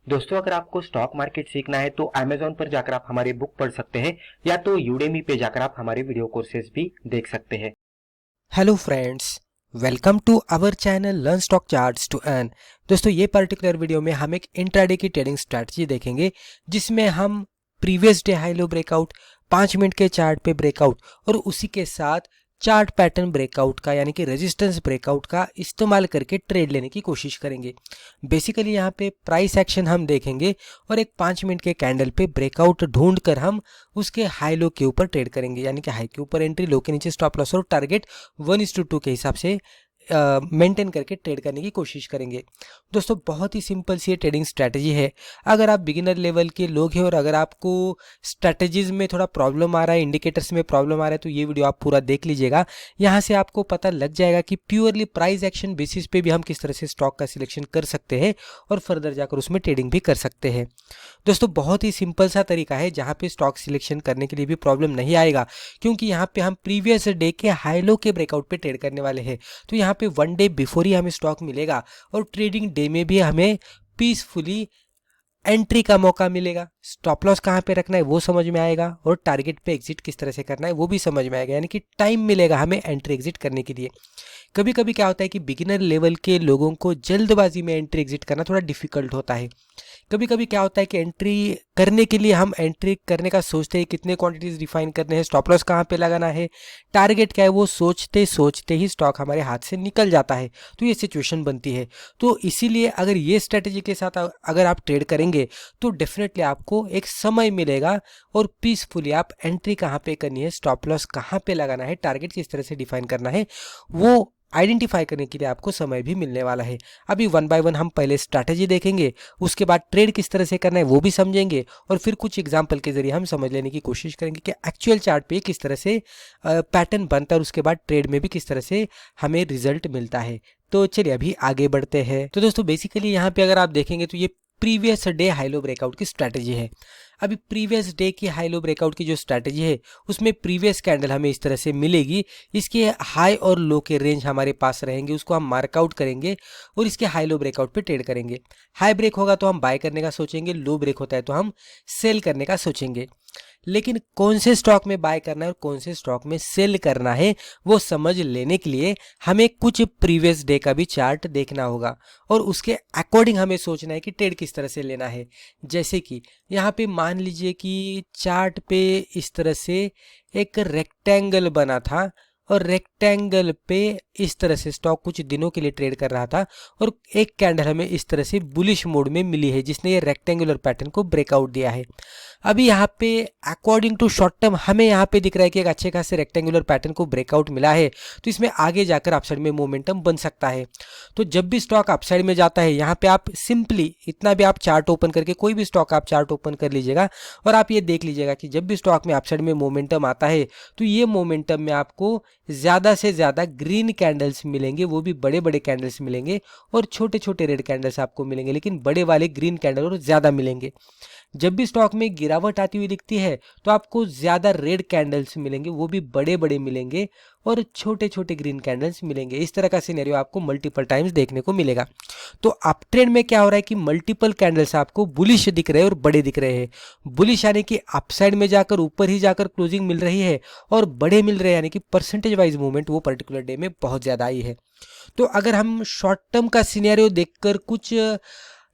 दोस्तों, अगर आपको स्टॉक मार्केट सीखना है तो Amazon पर जाकर आप हमारे बुक पढ़ सकते हैं या तो Udemy पे जाकर आप हमारे वीडियो कोर्सेज भी देख सकते हैं। Hello friends, welcome to our channel learn stock charts to earn. दोस्तों, ये पर्टिकुलर वीडियो में हम एक इंट्राडे की ट्रेडिंग स्ट्रैटेजी देखेंगे जिसमें हम previous day high low breakout, 5 minute के चार्ट पे ब्रेकआउट और उसी के साथ चार्ट पैटर्न ब्रेकआउट का यानी कि रेजिस्टेंस ब्रेकआउट का इस्तेमाल करके ट्रेड लेने की कोशिश करेंगे। बेसिकली यहाँ पे प्राइस एक्शन हम देखेंगे और एक 5 मिनट के कैंडल पे ब्रेकआउट ढूंढ कर हम उसके हाई लो के ऊपर ट्रेड करेंगे, यानी कि हाई के ऊपर एंट्री, लो के नीचे स्टॉप लॉस और टारगेट 1:2 के हिसाब से मेंटेन करके ट्रेड करने की कोशिश करेंगे। दोस्तों, बहुत ही सिंपल सी ये ट्रेडिंग स्ट्रैटेजी है। अगर आप बिगिनर लेवल के लोग हैं और अगर आपको स्ट्रैटेजीज में थोड़ा प्रॉब्लम आ रहा है, इंडिकेटर्स में प्रॉब्लम आ रहा है, तो ये वीडियो आप पूरा देख लीजिएगा। यहाँ से आपको पता लग जाएगा कि प्योरली प्राइस एक्शन बेसिस पे भी हम किस तरह से स्टॉक का सिलेक्शन कर सकते हैं और फर्दर जाकर उसमें ट्रेडिंग भी कर सकते हैं। दोस्तों, बहुत ही सिंपल सा तरीका है जहाँ पे स्टॉक सिलेक्शन करने के लिए भी प्रॉब्लम नहीं आएगा, क्योंकि यहाँ पे हम प्रीवियस डे के हाई लो के ब्रेकआउट पे ट्रेड करने वाले हैं। तो यहाँ पे 1 डे बिफोर ही हमें स्टॉक मिलेगा और ट्रेडिंग डे में भी हमें पीसफुली एंट्री का मौका मिलेगा। स्टॉप लॉस कहाँ पे रखना है वो समझ में आएगा और टारगेट पे एग्जिट किस तरह से करना है वो भी समझ में आएगा, यानी कि टाइम मिलेगा हमें एंट्री एग्जिट करने के लिए। कभी कभी क्या होता है कि बिगिनर लेवल के लोगों को जल्दबाजी में एंट्री एग्जिट करना थोड़ा डिफिकल्ट होता है। कभी कभी क्या होता है कि एंट्री करने के लिए हम एंट्री करने का सोचते हैं, कितने क्वांटिटीज डिफाइन करने हैं, स्टॉप लॉस कहाँ पे लगाना है, टारगेट क्या है, वो सोचते सोचते ही स्टॉक हमारे हाथ से निकल जाता है। तो ये सिचुएशन बनती है। तो इसीलिए अगर ये स्ट्रेटेजी के साथ अगर आप ट्रेड करेंगे तो डेफिनेटली आपको एक समय मिलेगा और पीसफुली आप एंट्री कहाँ पे करनी है, स्टॉप लॉस कहाँ पे लगाना है, टारगेट किस तरह से डिफाइन करना है, वो आइडेंटिफाई करने के लिए आपको समय भी मिलने वाला है। अभी 1 बाय 1 हम पहले स्ट्रैटेजी देखेंगे, उसके बाद ट्रेड किस तरह से करना है वो भी समझेंगे और फिर कुछ एग्जांपल के जरिए हम समझ लेने की कोशिश करेंगे कि एक्चुअल चार्ट पे किस तरह से पैटर्न बनता है और उसके बाद ट्रेड में भी किस तरह से हमें रिजल्ट मिलता है। तो चलिए अभी आगे बढ़ते हैं। तो दोस्तों, बेसिकली यहाँ पे अगर आप देखेंगे तो ये previous day high low breakout की स्ट्रैटेजी है। अभी प्रीवियस डे की हाई लो ब्रेकआउट की जो स्ट्रैटेजी है उसमें प्रीवियस कैंडल हमें इस तरह से मिलेगी, इसके हाई और लो के रेंज हमारे पास रहेंगे, उसको हम मार्कआउट करेंगे और इसके हाई लो ब्रेकआउट पे ट्रेड करेंगे। हाई ब्रेक होगा तो हम बाय करने का सोचेंगे, लो ब्रेक होता है तो हम सेल करने का सोचेंगे। लेकिन कौन से स्टॉक में बाय करना है और कौन से स्टॉक में सेल करना है वो समझ लेने के लिए हमें कुछ प्रीवियस डे का भी चार्ट देखना होगा और उसके अकॉर्डिंग हमें सोचना है कि ट्रेड किस तरह से लेना है। जैसे कि यहाँ पे मान लीजिए कि चार्ट पे इस तरह से एक रेक्टेंगल बना था और रेक्टेंगल पे इस तरह से स्टॉक कुछ दिनों के लिए ट्रेड कर रहा था और एक कैंडल हमें इस तरह से बुलिश मोड में मिली है जिसने ये रेक्टेंगुलर पैटर्न को ब्रेकआउट दिया है। अभी यहाँ पे अकॉर्डिंग टू शॉर्ट टर्म हमें यहाँ पे दिख रहा है कि एक अच्छे खासे रेक्टेंगुलर पैटर्न को ब्रेकआउट मिला है, तो इसमें आगे जाकर अपसाइड में मोमेंटम बन सकता है। तो जब भी स्टॉक अपसाइड में जाता है यहाँ पे आप सिंपली इतना भी आप चार्ट ओपन करके कोई भी स्टॉक आप चार्ट ओपन कर लीजिएगा और आप ये देख लीजिएगा कि जब भी स्टॉक में अपसाइड में मोमेंटम आता है तो ये मोमेंटम में आपको ज़्यादा से ज़्यादा ग्रीन कैंडल्स मिलेंगे, वो भी बड़े बड़े कैंडल्स मिलेंगे और छोटे छोटे रेड कैंडल्स आपको मिलेंगे, लेकिन बड़े वाले ग्रीन कैंडल और ज़्यादा मिलेंगे। जब भी स्टॉक में गिरावट आती हुई दिखती है तो आपको ज़्यादा रेड कैंडल्स मिलेंगे, वो भी बड़े बड़े मिलेंगे और छोटे छोटे ग्रीन कैंडल्स मिलेंगे। इस तरह का सिनेरियो आपको मल्टीपल टाइम्स देखने को मिलेगा। तो अप ट्रेंड में क्या हो रहा है कि मल्टीपल कैंडल्स आपको बुलिश दिख रहे हैं और बड़े दिख रहे हैं। बुलिश यानी कि अपसाइड में जाकर ऊपर ही जाकर क्लोजिंग मिल रही है और बड़े मिल रहे हैं यानी कि परसेंटेज वाइज मूवमेंट वो पर्टिकुलर डे में बहुत ज़्यादा आई है। तो अगर हम शॉर्ट टर्म का सिनेरियो देखकर कुछ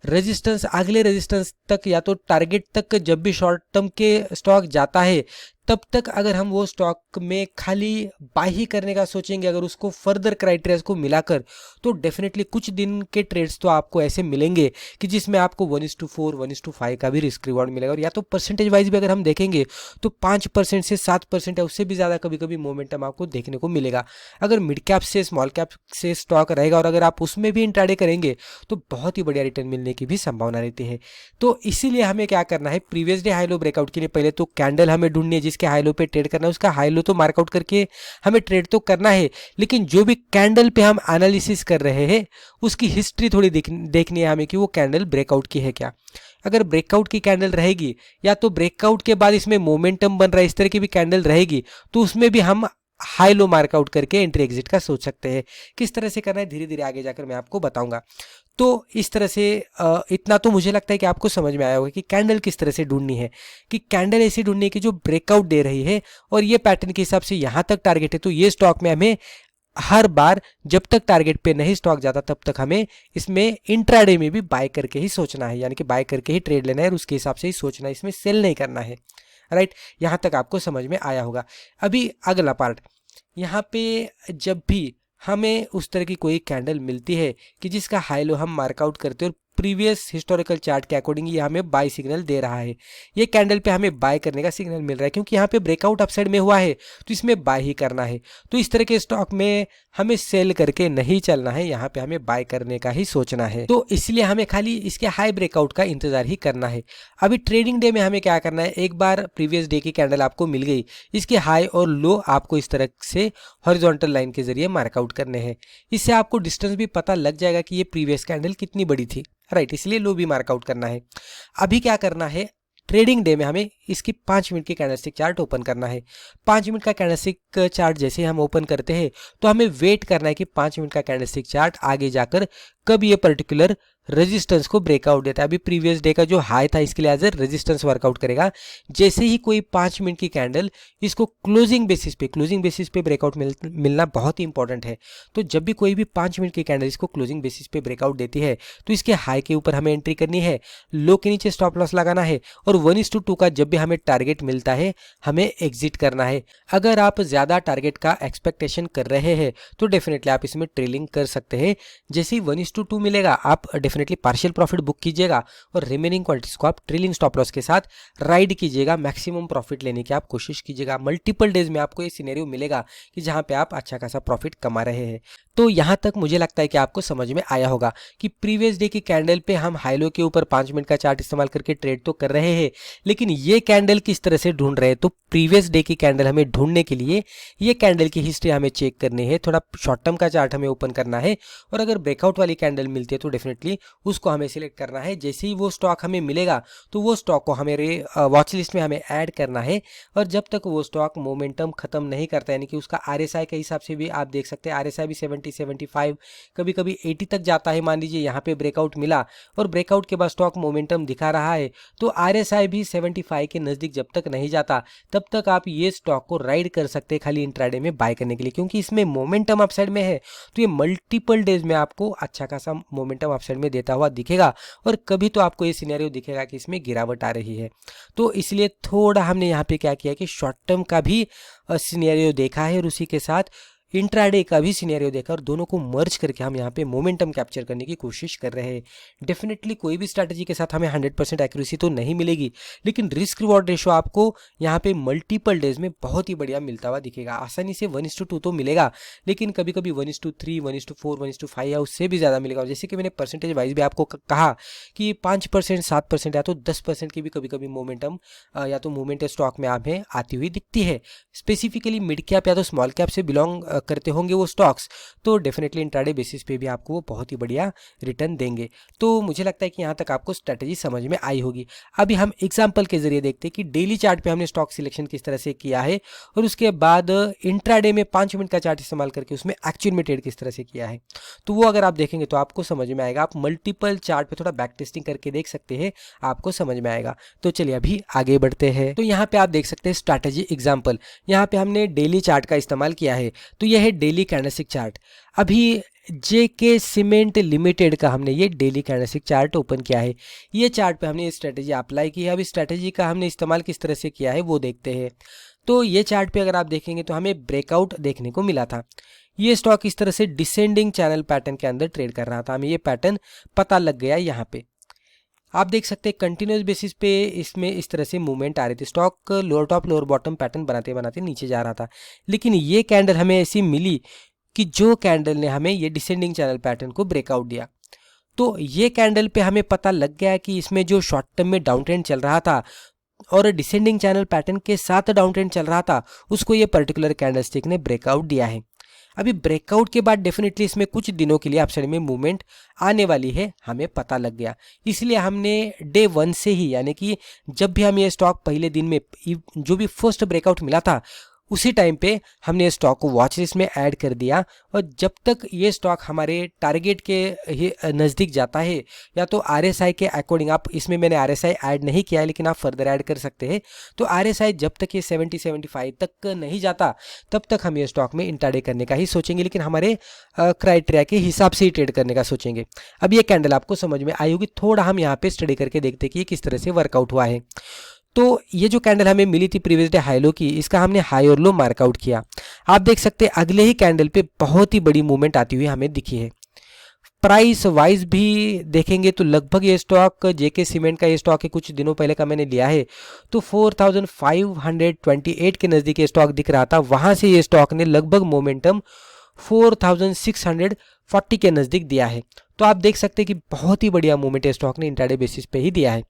रेजिस्टेंस, अगले रेजिस्टेंस तक या तो टारगेट तक जब भी शॉर्ट टर्म के स्टॉक जाता है तब तक अगर हम वो स्टॉक में खाली बाय ही करने का सोचेंगे, अगर उसको फर्दर क्राइटेरियाज को मिलाकर, तो डेफिनेटली कुछ दिन के ट्रेड्स तो आपको ऐसे मिलेंगे कि जिसमें आपको 1:4 1:5 का भी रिस्क रिवॉर्ड मिलेगा। और या तो परसेंटेज वाइज भी अगर हम देखेंगे तो 5% से 7% है, उससे भी ज़्यादा कभी कभी मोमेंटम आपको देखने को मिलेगा। अगर मिड कैप से स्मॉल कैप से स्टॉक रहेगा और अगर आप उसमें भी इंट्राडे करेंगे तो बहुत ही बढ़िया रिटर्न मिलने की भी संभावना रहती है। तो इसीलिए हमें क्या करना है, previous day high low breakout के लिए पहले तो कैंडल हमें ढूंढनी है जिसके हाई लो पे ट्रेड करना है, उसका हाई लो तो मार्कआउट करके हमें ट्रेड तो करना है, लेकिन जो भी कैंडल पे हम एनालिसिस कर रहे हैं उसकी हिस्ट्री थोड़ी देखनी है हमें कि वो कैंडल ब्रेकआउट की है क्या। अगर ब्रेकआउट की कैंडल रहेगी या तो ब्रेकआउट के बाद इसमें मोमेंटम बन रहा है इस तरह की भी कैंडल रहेगी तो उसमें भी हम हाई लो मार्कआउट करके एंट्री एग्जिट का सोच सकते हैं। किस तरह से करना है धीरे धीरे आगे जाकर मैं आपको बताऊंगा। तो इस तरह से इतना तो मुझे लगता है कि आपको समझ में आया होगा कि कैंडल किस तरह से ढूंढनी है, कि कैंडल ऐसी ढूंढनी है कि जो ब्रेकआउट दे रही है और ये पैटर्न के हिसाब से यहाँ तक टारगेट है, तो ये स्टॉक में हमें हर बार जब तक टारगेट पे नहीं स्टॉक जाता तब तक हमें इसमें इंट्राडे में भी बाय करके ही सोचना है, यानी कि बाय करके ही ट्रेड लेना है और उसके हिसाब से ही सोचना है, इसमें सेल नहीं करना है। राइट, यहाँ तक आपको समझ में आया होगा। अभी अगला पार्ट, यहाँ पे जब भी हमें उस तरह की कोई कैंडल मिलती है कि जिसका हाई लो हम मार्कआउट करते हैं और प्रीवियस हिस्टोरिकल चार्ट के अकॉर्डिंग ये हमें बाय सिग्नल दे रहा है, ये कैंडल पे हमें बाय करने का सिग्नल मिल रहा है क्योंकि यहाँ पे ब्रेकआउट अपसाइड में हुआ है तो इसमें बाय ही करना है। तो इस तरह के स्टॉक में हमें सेल करके नहीं चलना है, यहाँ पे हमें बाय करने का ही सोचना है। तो इसलिए हमें खाली इसके हाई ब्रेकआउट का इंतजार ही करना है। अभी ट्रेडिंग डे में हमें क्या करना है, एक बार प्रीवियस डे की कैंडल आपको मिल गई, इसके हाई और लो आपको इस तरह से हॉरिजॉन्टल लाइन के जरिए मार्कआउट करने हैं। इससे आपको डिस्टेंस भी पता लग जाएगा कि ये प्रीवियस कैंडल कितनी बड़ी थी। राइट, इसलिए लो भी मार्कआउट करना है। अभी क्या करना है, ट्रेडिंग डे में हमें इसकी 5 मिनट की कैंडलस्टिक चार्ट ओपन करना है। 5 मिनट का कैंडलस्टिक चार्ट जैसे हम ओपन करते हैं तो हमें वेट करना है कि 5 मिनट का कैंडलस्टिक चार्ट आगे जाकर कब ये पर्टिकुलर रेजिस्टेंस को ब्रेकआउट देता है। अभी प्रीवियस डे का जो हाई था इसके लिए एज ए रेजिस्टेंस वर्कआउट करेगा। जैसे ही कोई 5 मिनट की कैंडल इसको क्लोजिंग बेसिस पे ब्रेकआउट मिलना बहुत ही इंपॉर्टेंट है। तो जब भी कोई भी 5 मिनट की कैंडल इसको क्लोजिंग बेसिस पे ब्रेकआउट देती है तो इसके हाई के ऊपर हमें एंट्री करनी है, लो के नीचे स्टॉप लॉस लगाना है और 1:2 का जब भी हमें टारगेट मिलता है हमें एग्जिट करना है। अगर आप ज्यादा टारगेट का एक्सपेक्टेशन कर रहे हैं तो डेफिनेटली आप इसमें ट्रेलिंग कर सकते हैं। जैसे ही 1:2 मिलेगा आप डेफिनेटली पार्शियल प्रॉफिट बुक कीजिएगा और रिमेनिंग क्वांटिटीज को आप ट्रेलिंग स्टॉप लॉस के साथ राइड कीजिएगा, मैक्सिमम प्रॉफिट लेने की आप कोशिश कीजिएगा। मल्टीपल डेज में आपको ये सिनेरियो मिलेगा कि जहां पे आप अच्छा खासा प्रॉफिट कमा रहे हैं। तो यहां तक मुझे लगता है कि आपको समझ में आया होगा कि प्रीवियस डे की कैंडल पे हम हाई लो के ऊपर 5 मिनट का चार्ट इस्तेमाल करके ट्रेड तो कर रहे हैं, लेकिन ये कैंडल किस तरह से ढूंढ रहे हैं। तो प्रीवियस डे की कैंडल हमें ढूंढने के लिए ये कैंडल की हिस्ट्री हमें चेक करनी है, थोड़ा शॉर्ट टर्म का चार्ट हमें ओपन करना है और अगर ब्रेकआउट वाली कैंडल मिलती है तो डेफिनेटली उसको हमें सिलेक्ट करना है। जैसे ही वो स्टॉक हमें मिलेगा तो वो स्टॉक को हमें वॉच लिस्ट में हमें ऐड करना है और जब तक वो स्टॉक मोमेंटम खत्म नहीं करता, यानी कि उसका RSI के हिसाब से भी आप देख सकते हैं, RSI भी 70, 75, कभी कभी 80 तक जाता है। मान लीजिए यहाँ पे ब्रेकआउट मिला और ब्रेकआउट के बाद स्टॉक मोमेंटम दिखा रहा है तो RSI भी 75 के नज़दीक जब तक नहीं जाता तब तक आप ये स्टॉक को राइड कर सकते हैं खाली इंट्राडे में बाय करने के लिए, क्योंकि इसमें मोमेंटम अपसाइड में है तो ये मल्टीपल डेज में आपको अच्छा खासा मोमेंटम अपसाइड में देता हुआ दिखेगा और कभी तो आपको ये सिनेरियो दिखेगा कि इसमें गिरावट आ रही है। तो इसलिए थोड़ा हमने यहाँ पे क्या किया कि शॉर्ट टर्म का भी सिनेरियो देखा है और उसी के साथ इंट्राडे का भी सिनेरियो देखा और दोनों को मर्ज करके हम यहाँ पे मोमेंटम कैप्चर करने की कोशिश कर रहे हैं। डेफिनेटली कोई भी स्ट्रैटेजी के साथ हमें 100% एक्यूरेसी तो नहीं मिलेगी, लेकिन रिस्क रिवॉर्ड रेशो आपको यहाँ पे मल्टीपल डेज में बहुत ही बढ़िया मिलता हुआ दिखेगा। आसानी से 1:2 तो मिलेगा, लेकिन कभी कभी 1:3, 1:4, 1:5 या उससे भी ज़्यादा मिलेगा। जैसे कि मैंने परसेंटेज वाइज भी आपको कहा कि 5%, 7% या तो 10% की भी कभी कभी मोमेंटम या तो मूवमेंट स्टॉक में हमें आती हुई दिखती है। स्पेसिफिकली मिड कैप या तो स्मॉल कैप से बिलोंग करते होंगे वो स्टॉक्स, तो डेफिनेटली इंट्राडे बेसिस पे भी आपको वो बहुत ही बढ़िया रिटर्न देंगे। तो मुझे लगता है कि यहाँ तक आपको स्ट्रेटजी समझ में आई होगी। अभी हम एग्जांपल के जरिए देखते हैं कि डेली चार्ट पे हमने स्टॉक सिलेक्शन किस तरह से किया है और उसके बाद इंट्राडे में 5 मिनट का चार्ट इस्तेमाल करके उसमें एक्चुअल में ट्रेड किस तरह से किया है। तो वो अगर आप देखेंगे तो आपको समझ में आएगा। आप मल्टीपल चार्ट पे थोड़ा बैक टेस्टिंग करके देख सकते हैं, आपको समझ में आएगा। तो चलिए अभी आगे बढ़ते हैं। तो यहाँ पे आप देख सकते हैं स्ट्रैटेजी एग्जांपल, यहाँ पे हमने डेली चार्ट का इस्तेमाल किया है। तो यह है डेली कैंडलस्टिक चार्ट। अभी जेके सीमेंट लिमिटेड का हमने ये डेली कैंडलस्टिक चार्ट ओपन किया है। ये चार्ट पे हमने ये स्ट्रेटेजी अप्लाई की है। अब इस स्ट्रेटेजी का हमने इस्तेमाल किस तरह से किया है वो देखते हैं। तो ये चार्ट पे अगर आप देखेंगे तो हमें ब्रेकआउट देखने को मिला था। ये स्टॉक इस तरह से डिसेंडिंग चैनल पैटर्न के अंदर ट्रेड कर रहा था, हमें ये पैटर्न पता लग गया। यहाँ पे आप देख सकते हैं कंटिन्यूस बेसिस पे इसमें इस तरह से मूवमेंट आ रही थी। Stock lower top lower bottom pattern बनाते बनाते नीचे जा रहा था, लेकिन ये कैंडल हमें ऐसी मिली कि जो कैंडल ने हमें ये डिसेंडिंग चैनल पैटर्न को ब्रेकआउट दिया। तो ये कैंडल पे हमें पता लग गया कि इसमें जो शॉर्ट टर्म में डाउन ट्रेंड चल रहा था और डिसेंडिंग चैनल पैटर्न के साथ डाउन ट्रेंड चल रहा था, उसको ये पर्टिकुलर कैंडलस्टिक ने ब्रेकआउट दिया है। अभी ब्रेकआउट के बाद डेफिनेटली इसमें कुछ दिनों के लिए अपसाइड में मूवमेंट आने वाली है, हमें पता लग गया। इसलिए हमने डे 1 से ही, यानी कि जब भी हम ये स्टॉक पहले दिन में जो भी फर्स्ट ब्रेकआउट मिला था उसी टाइम पे हमने स्टॉक को वॉच लिस्ट में ऐड कर दिया, और जब तक ये स्टॉक हमारे टारगेट के नज़दीक जाता है या तो RSI के अकॉर्डिंग, आप इसमें मैंने RSI ऐड नहीं किया है लेकिन आप फर्दर ऐड कर सकते हैं, तो RSI जब तक ये 70-75 तक नहीं जाता तब तक हम ये स्टॉक में इंट्राडे करने का ही सोचेंगे, लेकिन हमारे क्राइटेरिया के हिसाब से ही ट्रेड करने का सोचेंगे। अब ये कैंडल आपको समझ में आई होगी, थोड़ा हम यहाँ पे स्टडी करके देखते हैं कि ये किस तरह से वर्कआउट हुआ है। तो ये जो कैंडल हमें मिली थी प्रीवियस डे हाई लो की, इसका हमने हाई और लो मार्कआउट किया। आप देख सकते हैं अगले ही कैंडल पे बहुत ही बड़ी मूवमेंट आती हुई हमें दिखी है। प्राइस वाइज भी देखेंगे तो लगभग ये स्टॉक जेके सीमेंट का ये स्टॉक है, कुछ दिनों पहले का मैंने लिया है, तो 4528 के नज़दीक ये स्टॉक दिख रहा था। वहाँ से ये स्टॉक ने लगभग मोमेंटम 4640 के नज़दीक दिया है। तो आप देख सकते हैं कि बहुत ही बढ़िया मूवमेंट है स्टॉक ने इंट्राडे बेसिस पे ही दिया है।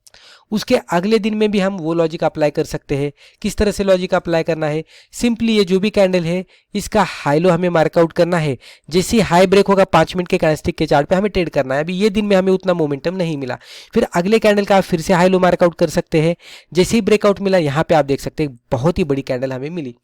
उसके अगले दिन में भी हम वो लॉजिक अप्लाई कर सकते हैं। किस तरह से लॉजिक अप्लाई करना है, सिंपली ये जो भी कैंडल है इसका हाई लो हमें मार्कआउट करना है। जैसे ही हाई ब्रेक होगा 5 मिनट के कैंडलस्टिक के चार्ट पे हमें ट्रेड करना है। अभी ये दिन में हमें उतना मोमेंटम नहीं मिला, फिर अगले कैंडल का आप फिर से हाई लो मार्कआउट कर सकते हैं। जैसे ही ब्रेकआउट मिला यहाँ पे आप देख सकते हैं बहुत ही बड़ी कैंडल हमें मिली।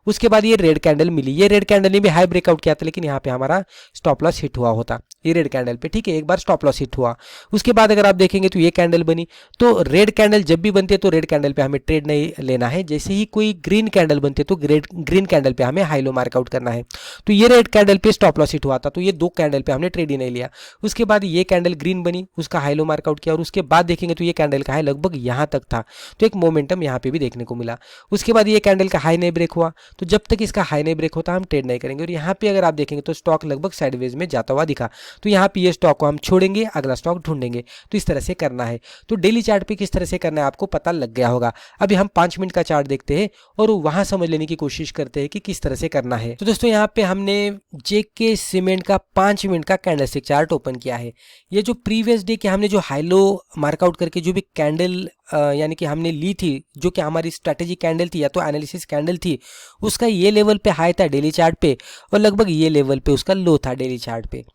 उसके बाद ये रेड कैंडल मिली, ये रेड कैंडल ने भी हाई ब्रेकआउट किया था लेकिन यहाँ पे हमारा स्टॉप लॉस हिट हुआ होता ये रेड कैंडल पे, ठीक है, एक बार स्टॉप लॉस हिट हुआ। उसके बाद अगर आप देखेंगे तो ये कैंडल बनी, तो रेड कैंडल जब भी बनती है तो रेड कैंडल पे हमें ट्रेड नहीं लेना है। जैसे ही कोई ग्रीन कैंडल बनती है तो ग्रीन कैंडल पे हमें हाई लो मार्कआउट करना है। तो ये रेड कैंडल पे स्टॉप लॉस हिट हुआ था, तो ये दो कैंडल पे हमने ट्रेड ही नहीं लिया। उसके बाद ये कैंडल ग्रीन बनी, उसका हाई लो मार्कआउट किया, और उसके बाद देखेंगे तो ये कैंडल का हाई लगभग यहाँ तक था, तो एक मोमेंटम यहाँ पे भी देखने को मिला। उसके बाद ये कैंडल का हाई नहीं ब्रेक हुआ, तो जब तक इसका हाई नहीं ब्रेक होता हम ट्रेड नहीं करेंगे। और यहाँ पे अगर आप देखेंगे तो स्टॉक लगभग साइडवेज में जाता हुआ दिखा, तो यहाँ पे ये स्टॉक को हम छोड़ेंगे, अगला स्टॉक ढूंढेंगे। तो इस तरह से करना है। तो डेली चार्ट पे किस तरह से करना है आपको पता लग गया होगा। अभी हम 5 मिनट का चार्ट देखते हैं और वहां समझ लेने की कोशिश करते हैं कि किस तरह से करना है। तो दोस्तों यहाँ पे हमने जेके सीमेंट का 5 मिनट का कैंडलस्टिक चार्ट ओपन किया है। ये जो प्रीवियस डे के हमने जो हाई लो मार्कआउट करके जो भी कैंडल यानी कि हमने ली थी, जो कि हमारी स्ट्रैटेजी कैंडल थी या तो एनालिसिस कैंडल थी, उसका ये लेवल पे हाई था डेली चार्ट पे और लगभग ये लेवल पे उसका लो था डेली चार्ट पे।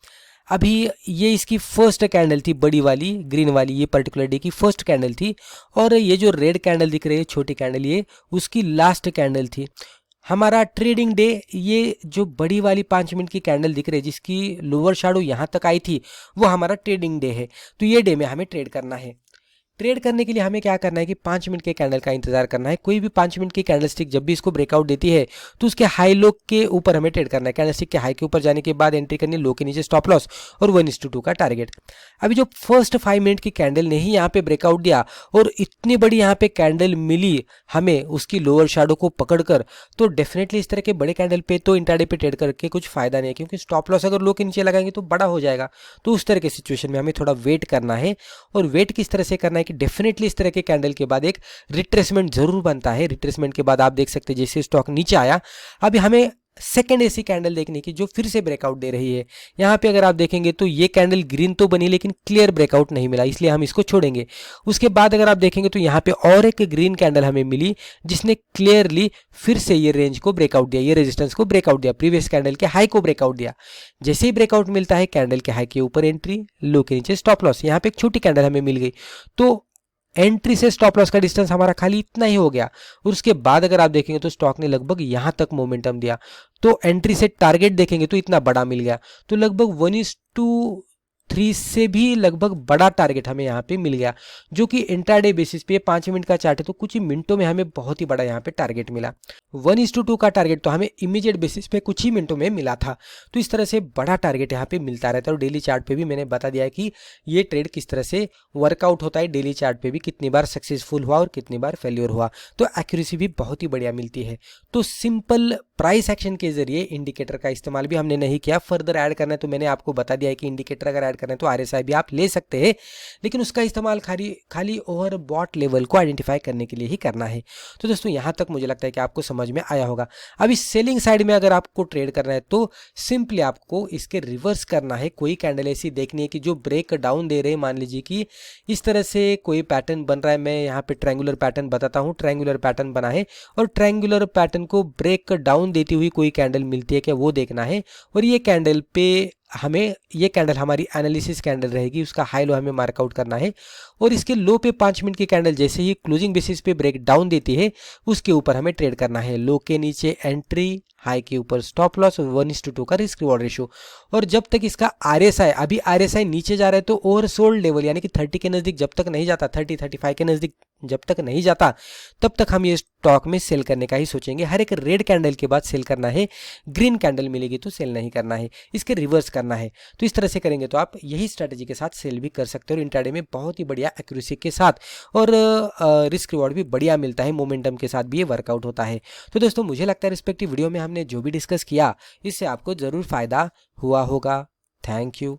अभी ये इसकी फर्स्ट कैंडल थी, बड़ी वाली ग्रीन वाली, ये पर्टिकुलर डे की फर्स्ट कैंडल थी, और ये जो रेड कैंडल दिख रही है छोटी कैंडल, ये उसकी लास्ट कैंडल थी। हमारा ट्रेडिंग डे, ये जो बड़ी वाली 5 मिनट की कैंडल दिख रही है जिसकी लोअर शैडो यहाँ तक आई थी, वो हमारा ट्रेडिंग डे है। तो ये डे में हमें ट्रेड करना है। ट्रेड करने के लिए हमें क्या करना है कि 5 मिनट के कैंडल का इंतजार करना है। कोई भी 5 मिनट की कैंडलस्टिक जब भी इसको ब्रेकआउट देती है तो उसके हाई लो के ऊपर हमें ट्रेड करना है। कैंडलस्टिक के हाई के ऊपर जाने के बाद एंट्री करनी, लो के नीचे स्टॉप लॉस और 1:2 का टारगेट। अभी जो फर्स्ट 5 मिनट की कैंडल ने ही यहाँ पे ब्रेकआउट दिया और इतनी बड़ी यहाँ पे कैंडल मिली हमें उसकी लोअर शैडो को पकड़कर, तो डेफिनेटली इस तरह के बड़े कैंडल पे तो इंट्राडे पे ट्रेड करके कुछ फायदा नहीं है, क्योंकि स्टॉप लॉस अगर लो के नीचे लगाएंगे तो बड़ा हो जाएगा। तो उस तरह की सिचुएशन में हमें थोड़ा वेट करना है। और वेट किस तरह से करना है कि डेफिनेटली इस तरह के कैंडल के बाद एक रिट्रेसमेंट जरूर बनता है। रिट्रेसमेंट के बाद आप देख सकते हैं जैसे स्टॉक नीचे आया, अभी हमें सेकेंड ऐसी कैंडल देखने की जो फिर से ब्रेकआउट दे रही है। यहाँ पे अगर आप देखेंगे तो ये कैंडल ग्रीन तो बनी लेकिन क्लियर ब्रेकआउट नहीं मिला, इसलिए हम इसको छोड़ेंगे। उसके बाद अगर आप देखेंगे तो यहाँ पे और एक ग्रीन कैंडल हमें मिली जिसने क्लियरली फिर से ये रेंज को ब्रेकआउट दिया, ये रेजिस्टेंस को ब्रेकआउट दिया, प्रीवियस कैंडल के हाई को ब्रेकआउट दिया। जैसे ही ब्रेकआउट मिलता है कैंडल के हाई के ऊपर एंट्री, लो के नीचे स्टॉप लॉस। यहाँ पे एक छोटी कैंडल हमें मिल गई, तो एंट्री से स्टॉप लॉस का डिस्टेंस हमारा खाली इतना ही हो गया। और उसके बाद अगर आप देखेंगे तो स्टॉक ने लगभग यहां तक मोमेंटम दिया, तो एंट्री से टारगेट देखेंगे तो इतना बड़ा मिल गया, तो लगभग 1:3 से भी लगभग बड़ा टारगेट हमें यहाँ पे मिल गया, जो कि इंट्राडे बेसिस पे 5 मिनट का चार्ट है, तो कुछ ही मिनटों में हमें बहुत ही बड़ा यहाँ पे टारगेट मिला। 1:2 का टारगेट तो हमें इमीडिएट बेसिस पे कुछ ही मिनटों में मिला था। तो इस तरह से बड़ा टारगेट यहाँ पे मिलता रहता है। और डेली चार्ट पे भी मैंने बता दिया है कि ये ट्रेड किस तरह से वर्कआउट होता है, डेली चार्ट पे भी कितनी बार सक्सेसफुल हुआ और कितनी बार फेल्योर हुआ, तो एक्यूरेसी भी बहुत ही बढ़िया मिलती है। तो सिंपल प्राइस एक्शन के जरिए इंडिकेटर का इस्तेमाल भी हमने नहीं किया। फर्दर ऐड करना है तो मैंने आपको बता दिया है कि इंडिकेटर अगर ऐड करना है तो RSI भी आप ले सकते हैं, लेकिन उसका इस्तेमाल खाली ओवर बॉट लेवल को आइडेंटिफाई करने के लिए ही करना है। तो दोस्तों यहाँ तक मुझे लगता है कि आपको समझ में आया होगा। अभी सेलिंग साइड में अगर आपको ट्रेड करना है तो सिंपली आपको इसके रिवर्स करना है। कोई कैंडल ऐसी देखनी है कि जो ब्रेक डाउन दे रहे हैं, मान लीजिए कि इस तरह से कोई पैटर्न बन रहा है, मैं यहाँ पे ट्रायंगुलर पैटर्न बताता हूँ, ट्रायंगुलर पैटर्न बना है और ट्रायंगुलर पैटर्न को ब्रेक डाउन देती हुई कोई कैंडल मिलती है क्या, वो देखना है। और ये कैंडल पे हमें ये कैंडल हमारी एनालिसिस कैंडल रहेगी, उसका हाई लो हमें मार्कआउट करना है और इसके लो पे 5 मिनट की कैंडल जैसे ही क्लोजिंग बेसिस पे ब्रेक डाउन देती है उसके ऊपर हमें ट्रेड करना है। लो के नीचे एंट्री, हाई के ऊपर स्टॉप लॉस, 1:2 का रिस्क रिवॉर्ड रेशियो। और जब तक इसका RSI, अभी RSI नीचे जा रहा है तो ओवरसोल्ड लेवल यानी कि 30 के नज़दीक जब तक नहीं जाता, 30-35 के नज़दीक जब तक नहीं जाता तब तक हम ये स्टॉक में सेल करने का ही सोचेंगे। हर एक रेड कैंडल के बाद सेल करना है, ग्रीन कैंडल मिलेगी तो सेल नहीं करना है, इसके रिवर्स करना है। तो इस तरह से करेंगे तो आप यही स्ट्रैटेजी के साथ सेल भी कर सकते हो और इंट्राडे में बहुत ही बढ़िया एक्यूरेसी के साथ और रिस्क रिवॉर्ड भी बढ़िया मिलता है, मोमेंटम के साथ भी ये वर्कआउट होता है। तो दोस्तों मुझे लगता है रिस्पेक्टिव वीडियो में हमने जो भी डिस्कस किया इससे आपको ज़रूर फ़ायदा हुआ होगा। Thank you.